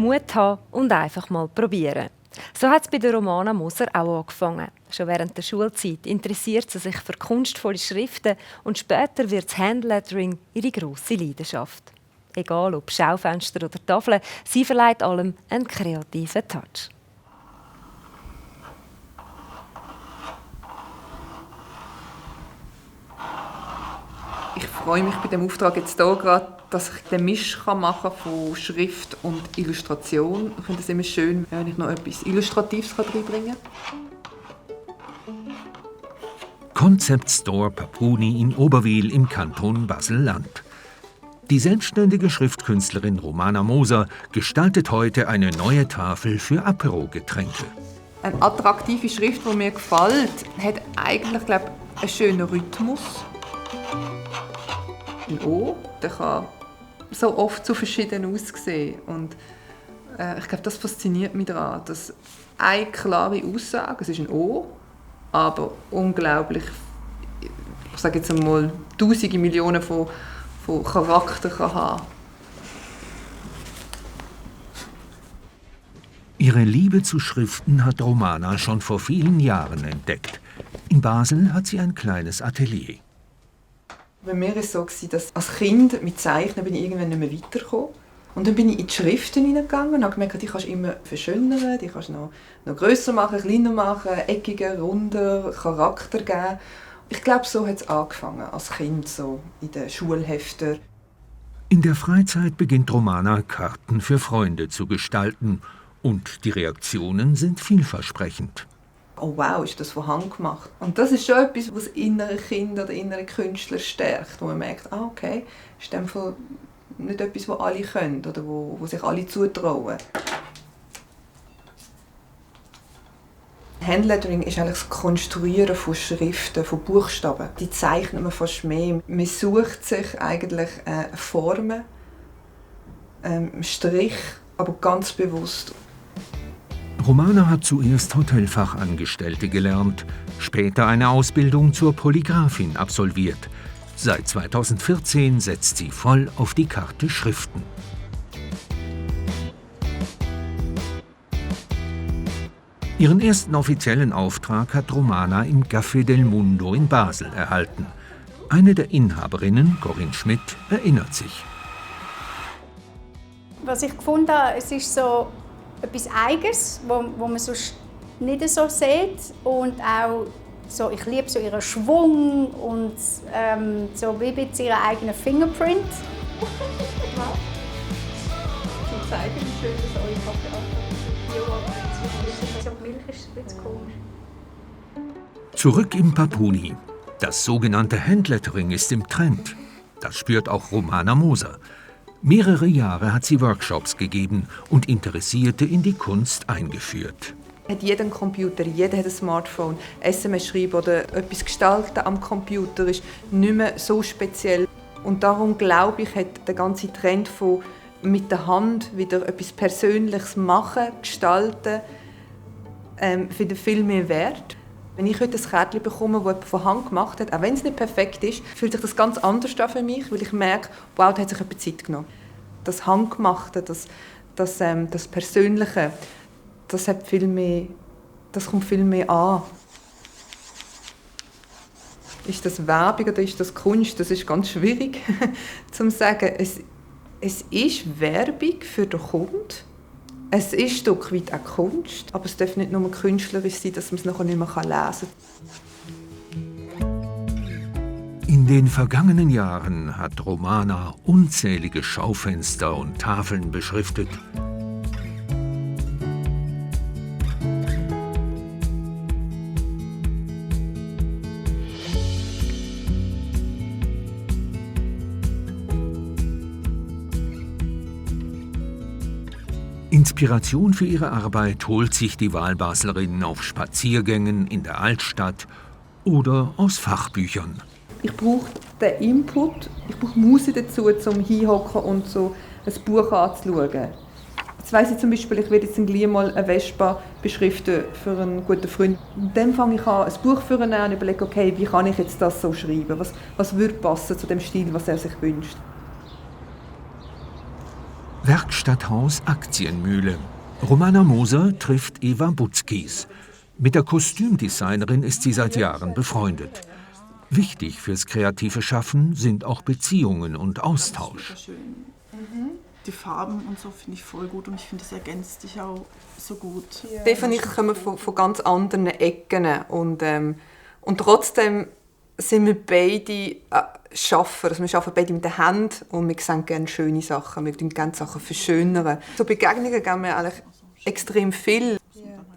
Mut haben und einfach mal probieren. So hat es bei der Romana Moser auch angefangen. Schon während der Schulzeit interessiert sie sich für kunstvolle Schriften und später wird das Handlettering ihre grosse Leidenschaft. Egal ob Schaufenster oder Tafeln, sie verleiht allem einen kreativen Touch. Ich freue mich bei dem Auftrag jetzt hier gerade, dass ich den Misch machen kann von Schrift und Illustration. Ich finde es immer schön, wenn ich noch etwas Illustratives reinbringen kann. Concept Store Papuni in Oberwil im Kanton Basel-Land. Die selbstständige Schriftkünstlerin Romana Moser gestaltet heute eine neue Tafel für Apero-Getränke. Eine attraktive Schrift, die mir gefällt, hat eigentlich, glaube ich, einen schönen Rhythmus. Ein O, der kann so oft so verschieden aussehen. Und ich glaube, das fasziniert mich daran, dass eine klare Aussage, es ist ein O, aber unglaublich, ich sage jetzt einmal, tausende Millionen von Charakter kann haben. Ihre Liebe zu Schriften hat Romana schon vor vielen Jahren entdeckt. In Basel hat sie ein kleines Atelier. Bei mir war es so, dass als Kind mit Zeichnen bin ich irgendwann nicht mehr weitergekommen. Und dann bin ich in die Schriften hineingegangen und habe gemerkt, die kannst du immer verschönern, die kannst du noch grösser machen, kleiner machen, eckiger, runder, Charakter geben. Ich glaube, so hat es angefangen, als Kind, so in den Schulheften. In der Freizeit beginnt Romana, Karten für Freunde zu gestalten. Und die Reaktionen sind vielversprechend. Oh wow, ist das von Hand gemacht. Und das ist schon etwas, was das innere Kind oder innere Künstler stärkt, wo man merkt, okay, ist in dem Fall nicht etwas, was alle können oder wo sich alle zutrauen. Handlettering ist eigentlich das Konstruieren von Schriften, von Buchstaben. Die zeichnet man fast mehr. Man sucht sich eigentlich Formen, Strich, aber ganz bewusst. Romana hat zuerst Hotelfachangestellte gelernt, später eine Ausbildung zur Polygraphin absolviert. Seit 2014 setzt sie voll auf die Karte Schriften. Ihren ersten offiziellen Auftrag hat Romana im Café del Mundo in Basel erhalten. Eine der Inhaberinnen, Corinne Schmidt, erinnert sich. Was ich gefunden habe, es ist so etwas Eigenes, wo man sonst nicht so sieht. Und auch so, ich liebe so ihren Schwung und so wie mit ihrem eigenen Fingerprint. Zum zeigen, wie schön das eure Kaffee ankommt. Milch ist ein bisschen komisch. Zurück im Papuni. Das sogenannte Handlettering ist im Trend. Das spürt auch Romana Moser. Mehrere Jahre hat sie Workshops gegeben und Interessierte in die Kunst eingeführt. Hat jeder einen Computer, jeder hat ein Smartphone. SMS schreiben oder etwas gestalten am Computer ist nicht mehr so speziell. Und darum glaube ich, hat der ganze Trend von mit der Hand wieder etwas Persönliches machen, gestalten, wieder viel mehr Wert. Wenn ich heute ein Kärtchen bekomme, das jemand von Hand gemacht hat, auch wenn es nicht perfekt ist, fühlt sich das ganz anders an für mich, weil ich merke, wow, da hat sich jemand Zeit genommen. Das Handgemachte, das Persönliche, das kommt viel mehr an. Ist das Werbung oder ist das Kunst? Das ist ganz schwierig zu sagen. Es ist Werbung für den Kunden. Es ist ein Stück weit auch Kunst, aber es darf nicht nur künstlerisch sein, dass man es nachher nicht mehr lesen kann. In den vergangenen Jahren hat Romana unzählige Schaufenster und Tafeln beschriftet. Inspiration für ihre Arbeit holt sich die Wahlbaslerin auf Spaziergängen in der Altstadt oder aus Fachbüchern. Ich brauche den Input, ich brauche Musik dazu, um hinhocken und so ein Buch anzuschauen. Jetzt weiss ich zum Beispiel, ich werde jetzt gleich mal eine Vespa beschriften für einen guten Freund. Und dann fange ich an, ein Buch zu nehmen und überlege, okay, wie kann ich jetzt das so schreiben? Was würde passen zu dem Stil, was er sich wünscht? Werkstatthaus Aktienmühle. Romana Moser trifft Eva Butzkies. Mit der Kostümdesignerin ist sie seit Jahren befreundet. Wichtig fürs kreative Schaffen sind auch Beziehungen und Austausch. Die Farben und so finde ich voll gut und ich finde, es ergänzt dich auch so gut. Stefan und ich kommen von ganz anderen Ecken und trotzdem sind wir beide Schaffer. Also wir arbeiten beide mit den Händen und wir sehen gerne schöne Sachen. Wir wollen gerne Sachen verschönern. So Begegnungen geben wir eigentlich extrem viel.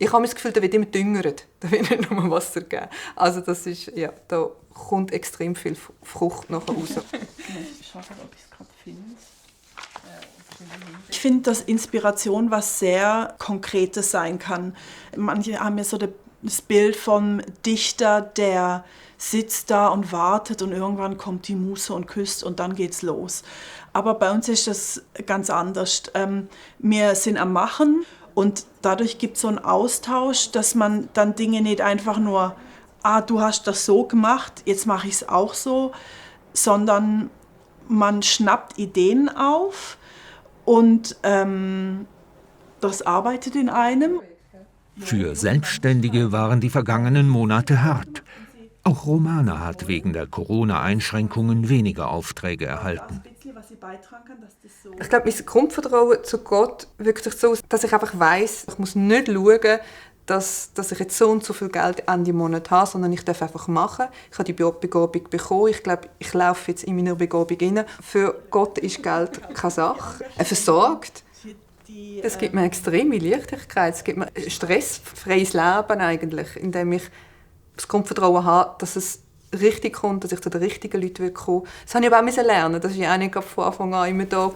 Ich habe das Gefühl, da wird immer düngert. Da wird nicht nur Wasser geben. Also das ist, ja, da kommt extrem viel Frucht nachher raus. Ich schaue gerade, ob ich es gerade finde. Ich finde, dass Inspiration was sehr Konkretes sein kann. Manche haben ja so das Bild vom Dichter, der sitzt da und wartet und irgendwann kommt die Muse und küsst und dann geht's los. Aber bei uns ist das ganz anders. Wir sind am Machen und dadurch gibt es so einen Austausch, dass man dann Dinge nicht einfach nur, du hast das so gemacht, jetzt mache ich es auch so, sondern man schnappt Ideen auf und das arbeitet in einem. Für Selbstständige waren die vergangenen Monate hart. Auch Romana hat wegen der Corona-Einschränkungen weniger Aufträge erhalten. Ich glaube, mein Grundvertrauen zu Gott wirkt sich so aus, dass ich einfach weiss, ich muss nicht schauen, dass ich jetzt so und so viel Geld Ende Monat habe, sondern ich darf einfach machen. Ich habe die Begabung bekommen. Ich glaube, ich laufe jetzt in meiner Begabung rein. Für Gott ist Geld keine Sache. Er versorgt. Es gibt mir extreme Leichtigkeit. Es gibt mir ein stressfreies Leben eigentlich, indem ich das Grundvertrauen habe, dass es richtig kommt, dass ich zu den richtigen Leuten komme. Das musste ich aber auch lernen. Das war ja auch nicht von Anfang an immer da.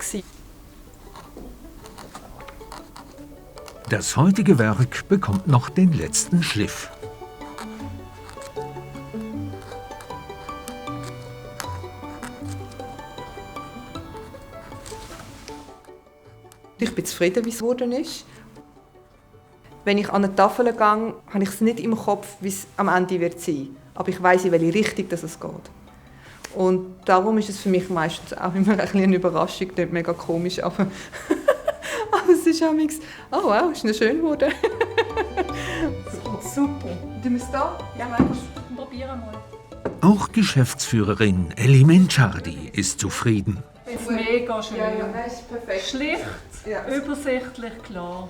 Das heutige Werk bekommt noch den letzten Schliff. Ich bin zufrieden, wie es geworden ist. Wenn ich an eine Tafel gehe, habe ich es nicht im Kopf, wie es am Ende wird sein. Aber ich weiss, in welche Richtung es geht. Und darum ist es für mich meistens auch immer eine Überraschung, nicht mega komisch, aber es ist auch nichts. Oh wow, ist noch schön geworden. Super. Du bist da? Ja, probieren mal. Auch Geschäftsführerin Elli Menciardi ist zufrieden. Mega schön. Ja, das ist perfekt. Schlicht, Ja. übersichtlich, klar.